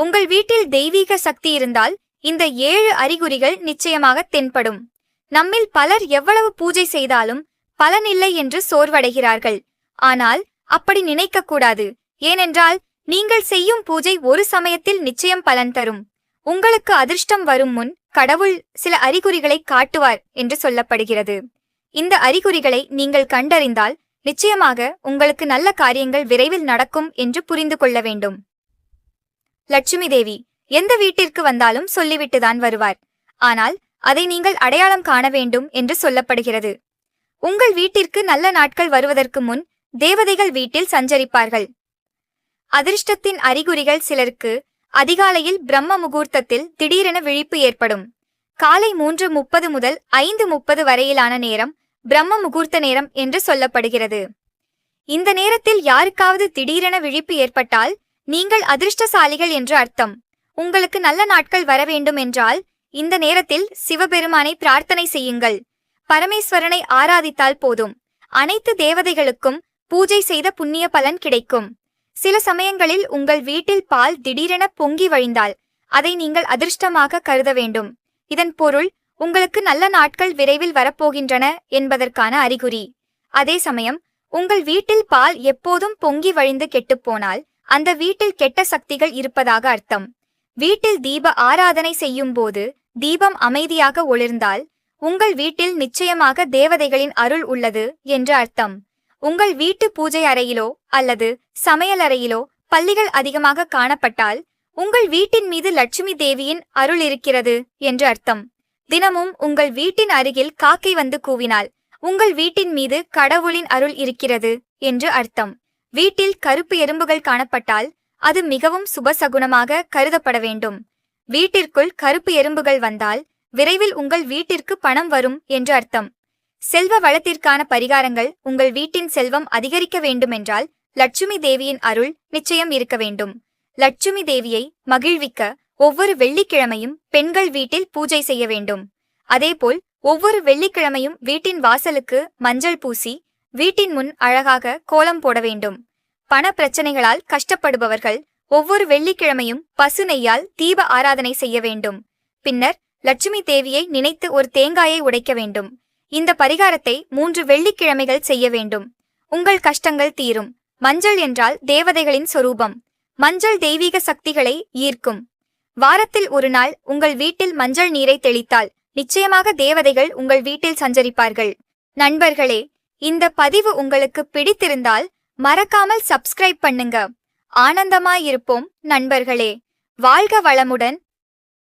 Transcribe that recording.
உங்கள் வீட்டில் தெய்வீக சக்தி இருந்தால் இந்த 7 அறிகுறிகள் நிச்சயமாக தென்படும். நம்மில் பலர் எவ்வளவு பூஜை செய்தாலும் பலனில்லை என்று சோர்வடைகிறார்கள். ஆனால் அப்படி நினைக்கக்கூடாது. ஏனென்றால் நீங்கள் செய்யும் பூஜை ஒரு சமயத்தில் நிச்சயம் பலன் தரும். உங்களுக்கு அதிர்ஷ்டம் வரும் முன் கடவுள் சில அறிகுறிகளை காட்டுவார் என்று சொல்லப்படுகிறது. இந்த அறிகுறிகளை நீங்கள் கண்டறிந்தால் நிச்சயமாக உங்களுக்கு நல்ல காரியங்கள் விரைவில் நடக்கும் என்று புரிந்து கொள்ள வேண்டும். லட்சுமி தேவி எந்த வீட்டிற்கு வந்தாலும் சொல்லிவிட்டுதான் வருவார். ஆனால் அதை நீங்கள் அடையாளம் காண வேண்டும் என்று சொல்லப்படுகிறது. உங்கள் வீட்டிற்கு நல்ல நாட்கள் வருவதற்கு முன் தேவதைகள் வீட்டில் சஞ்சரிப்பார்கள். அதிர்ஷ்டத்தின் அறிகுறிகள் சிலருக்கு அதிகாலையில் பிரம்ம முகூர்த்தத்தில் திடீரென விழிப்பு ஏற்படும். காலை 3:30 முதல் 5:30 வரையிலான நேரம் பிரம்ம முகூர்த்த நேரம் என்று சொல்லப்படுகிறது. இந்த நேரத்தில் யாருக்காவது திடீரென விழிப்பு ஏற்பட்டால் நீங்கள் அதிர்ஷ்டசாலிகள் என்று அர்த்தம். உங்களுக்கு நல்ல நாட்கள் வர வேண்டும் என்றால் இந்த நேரத்தில் சிவபெருமானை பிரார்த்தனை செய்யுங்கள். பரமேஸ்வரனை ஆராதித்தால் போதும். அனைத்து தேவதைகளுக்கும் பூஜை செய்த புண்ணிய பலன் கிடைக்கும். சில சமயங்களில் உங்கள் வீட்டில் பால் திடீரென பொங்கி வழிந்தால் அதை நீங்கள் அதிர்ஷ்டமாக கருத வேண்டும். இதன் பொருள் உங்களுக்கு நல்ல நாட்கள் விரைவில் வரப்போகின்றன என்பதற்கான அறிகுறி. அதே சமயம் உங்கள் வீட்டில் பால் எப்போதும் பொங்கி வழிந்து கெட்டுப்போனால் அந்த வீட்டில் கெட்ட சக்திகள் இருப்பதாக அர்த்தம். வீட்டில் தீப ஆராதனை செய்யும் போது தீபம் அமைதியாக ஒளிர்ந்தால் உங்கள் வீட்டில் நிச்சயமாக தேவதைகளின் அருள் உள்ளது என்று அர்த்தம். உங்கள் வீட்டு பூஜை அறையிலோ அல்லது சமையலறையிலோ பல்லிகள் அதிகமாக காணப்பட்டால் உங்கள் வீட்டின் மீது லட்சுமி தேவியின் அருள் இருக்கிறது என்று அர்த்தம். தினமும் உங்கள் வீட்டின் அருகில் காக்கை வந்து கூவினால் உங்கள் வீட்டின் மீது கடவுளின் அருள் இருக்கிறது என்று அர்த்தம். வீட்டில் கருப்பு எறும்புகள் காணப்பட்டால் அது மிகவும் சுபசகுனமாக கருதப்பட வேண்டும். வீட்டிற்குள் கருப்பு எறும்புகள் வந்தால் விரைவில் உங்கள் வீட்டிற்கு பணம் வரும் என்று அர்த்தம். செல்வ வளத்திற்கான பரிகாரங்கள் உங்கள் வீட்டின் செல்வம் அதிகரிக்க வேண்டுமென்றால் லட்சுமி தேவியின் அருள் நிச்சயம் இருக்க வேண்டும். லட்சுமி தேவியை மகிழ்விக்க ஒவ்வொரு வெள்ளிக்கிழமையும் பெண்கள் வீட்டில் பூஜை செய்ய வேண்டும். அதேபோல் ஒவ்வொரு வெள்ளிக்கிழமையும் வீட்டின் வாசலுக்கு மஞ்சள் பூசி வீட்டின் முன் அழகாக கோலம் போட வேண்டும். பண பிரச்சனைகளால் கஷ்டப்படுபவர்கள் ஒவ்வொரு வெள்ளிக்கிழமையும் பசு நெய்யால் தீப ஆராதனை செய்ய வேண்டும். பின்னர் லட்சுமி தேவியை நினைத்து ஒரு தேங்காயை உடைக்க வேண்டும். இந்த பரிகாரத்தை 3 வெள்ளிக்கிழமைகள் செய்ய வேண்டும். உங்கள் கஷ்டங்கள் தீரும். மஞ்சள் என்றால் தேவதைகளின் சொரூபம். மஞ்சள் தெய்வீக சக்திகளை ஈர்க்கும். வாரத்தில் ஒரு நாள் உங்கள் வீட்டில் மஞ்சள் நீரை தெளித்தால் நிச்சயமாக தேவதைகள் உங்கள் வீட்டில் சஞ்சரிப்பார்கள். நண்பர்களே, இந்த பதிவு உங்களுக்கு பிடித்திருந்தால் மறக்காமல் சப்ஸ்கிரைப் பண்ணுங்க. ஆனந்தமாயிருப்போம் நண்பர்களே. வாழ்க வளமுடன்.